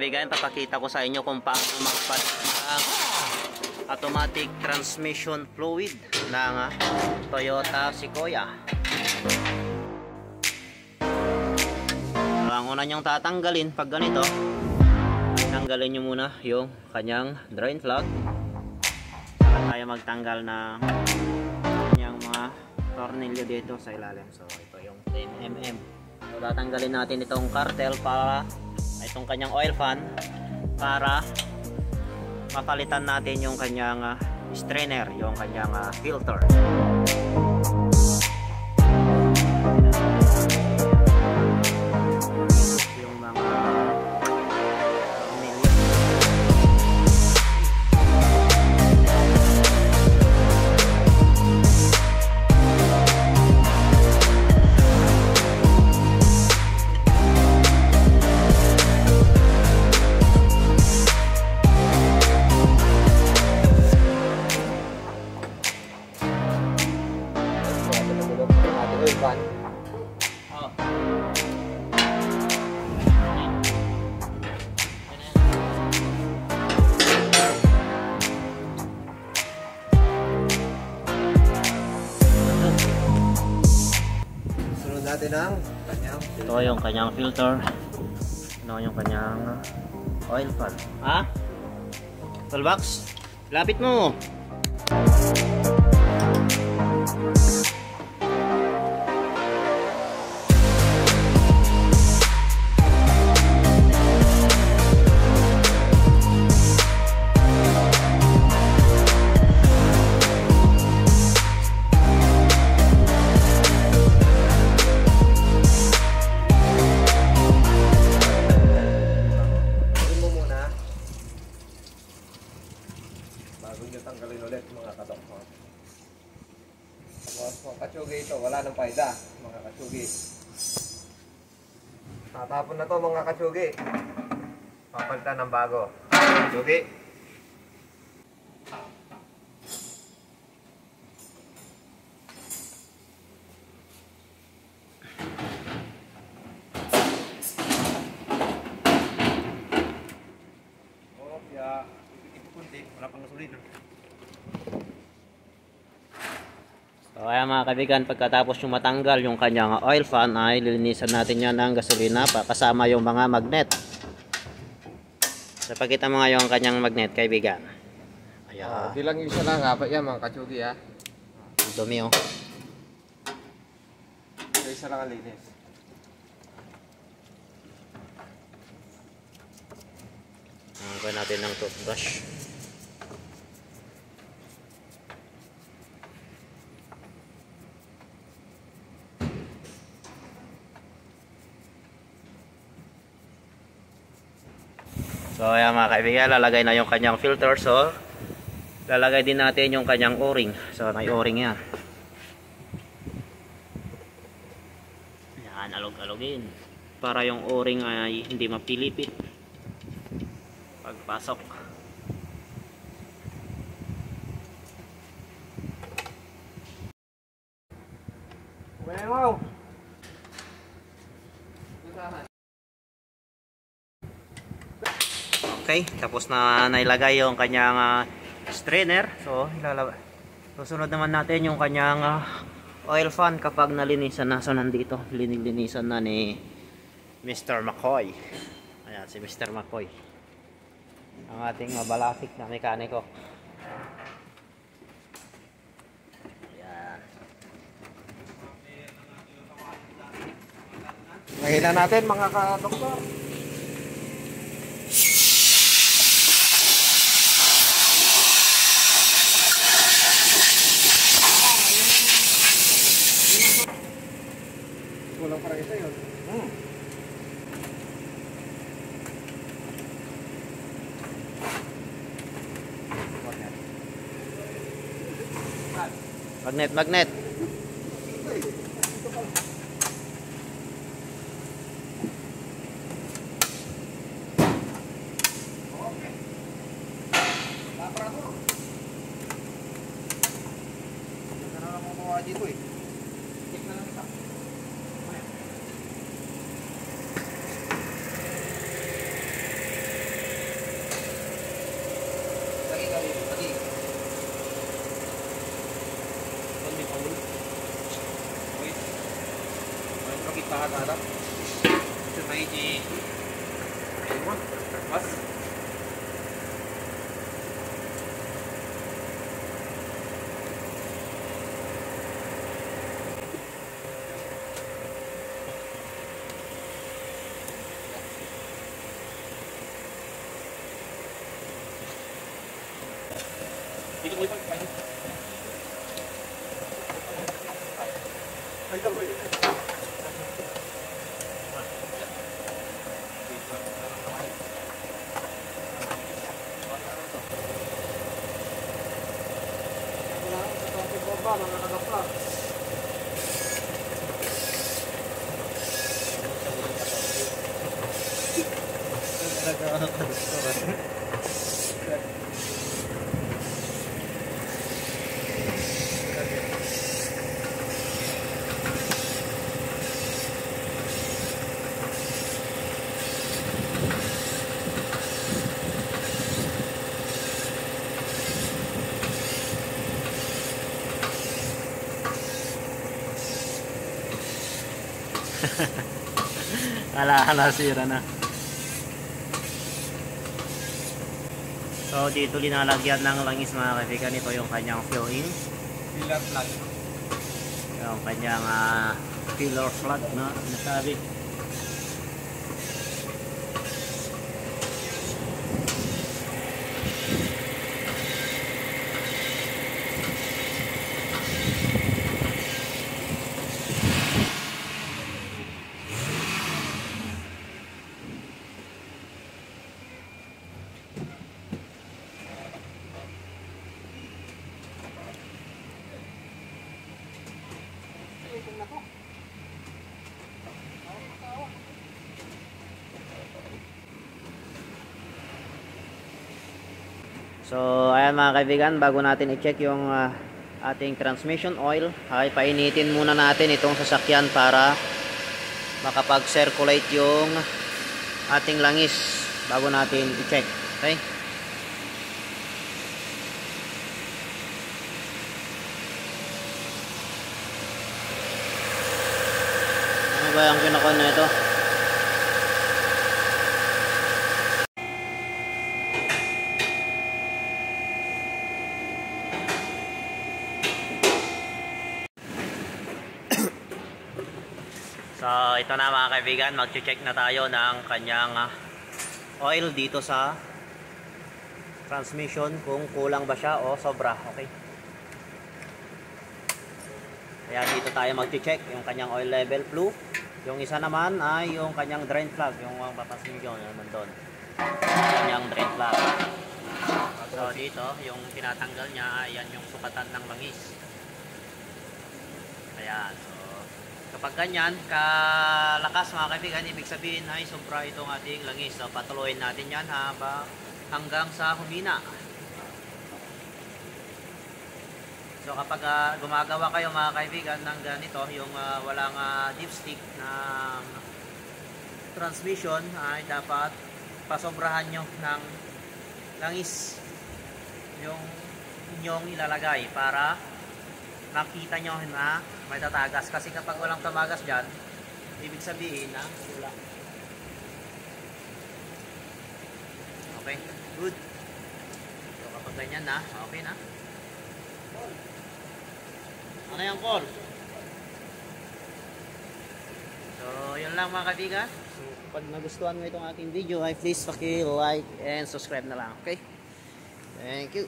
kaibigan, papakita ko sa inyo kung paano magpalit ng automatic transmission fluid ng Toyota Sequoia. So, ang una nyong tatanggalin pag ganito, tanggalin nyo muna yung kanyang drain plug. Saka tayo magtanggal ng kanyang mga tornilyo dito sa ilalim. So ito yung 10mm. So tatanggalin natin itong cartel para itong kanyang oil fan para mapalitan natin yung kanyang strainer, yung kanyang filter. Yung mga natin ang kanyang filter. Ito yung kanyang filter. Ito yung kanyang oil pan. Ha? Toolbox? Lapit mo. Bago nyo tanggalin ulit mga kadoktor. Tapos mga katsugi ito, wala nang paida mga katsugi. Tatapon na to mga katsugi. Papalitan ng bago. Katsugi. Oh, ya. Wala pang gasolina. So ayan mga kaibigan, pagkatapos yung matanggal yung kanyang oil fan ay lilinisan natin yan ng gasolina pa kasama yung mga magnet. So pakita mo nga yung kanyang magnet kaibigan. Ayan. Di lang isa lang ha, yan mga katsugi ha. Dumi oh. Isa lang ang linis. Gawin natin ng toothbrush. So ayan mga kaibigan, lalagay na yung kanyang filter. So lalagay din natin yung kanyang o-ring. So may o-ring yan. Ayan, alog-alogin para yung o-ring ay hindi mapilipit pagpasok. Wow. Okay, tapos na nailagay yung kanyang strainer. So susunod naman natin yung kanyang oil fan kapag nalinisan na. So nandito, linisan na ni Mr. McCoy. Ayan, si Mr. McCoy, ang ating mabalasik na mekaniko. Ayan. Mahina natin mga ka-doktor. Kulang parang isa yun. Magnet. Dito eh. Check na lang ito. Tahan ada. Ito may di. Mas. Dito mo ipag. Ay, ito. Nasira na. So dito linalagyan ng langis mga kaibigan. Ito yung kanyang fill-in. Pillar plug. Yung kanyang filler plug na nasabi. So ayan mga kaibigan, bago natin i-check yung ating transmission oil, ay painitin muna natin itong sasakyan para makapag-circulate yung ating langis bago natin i-check. Okay? Ano ba yung kinakon na ito? So ito na mga kaibigan, mag-check na tayo ng kanyang oil dito sa transmission kung kulang ba siya o sobra. Okay. Kaya dito tayo mag-check yung kanyang oil level flue. Yung isa naman ay yung kanyang drain plug, yung transmission naman doon. Kanyang drain plug. So dito yung tinatanggal niya, ayan yung sukatan ng langis. Ayan. Kapag ganyan, kalakas mga kaibigan, ibig sabihin ay sobra itong ating langis. So, patuloyin natin yan hanggang sa humina. So, kapag gumagawa kayo mga kaibigan ng ganito, yung walang dipstick ng transmission, ay dapat pasobrahan nyo ng langis yung inyong ilalagay para makita nyo na may tatagas. Kasi kapag walang tamagas dyan, ibig sabihin na wala. Okay, good. So kapag ganyan na, okay na. Ano yung call? So yun lang mga kaibigan. So kapag nagustuhan mo itong aking video, ay please paki-like and subscribe na lang. Okay, thank you.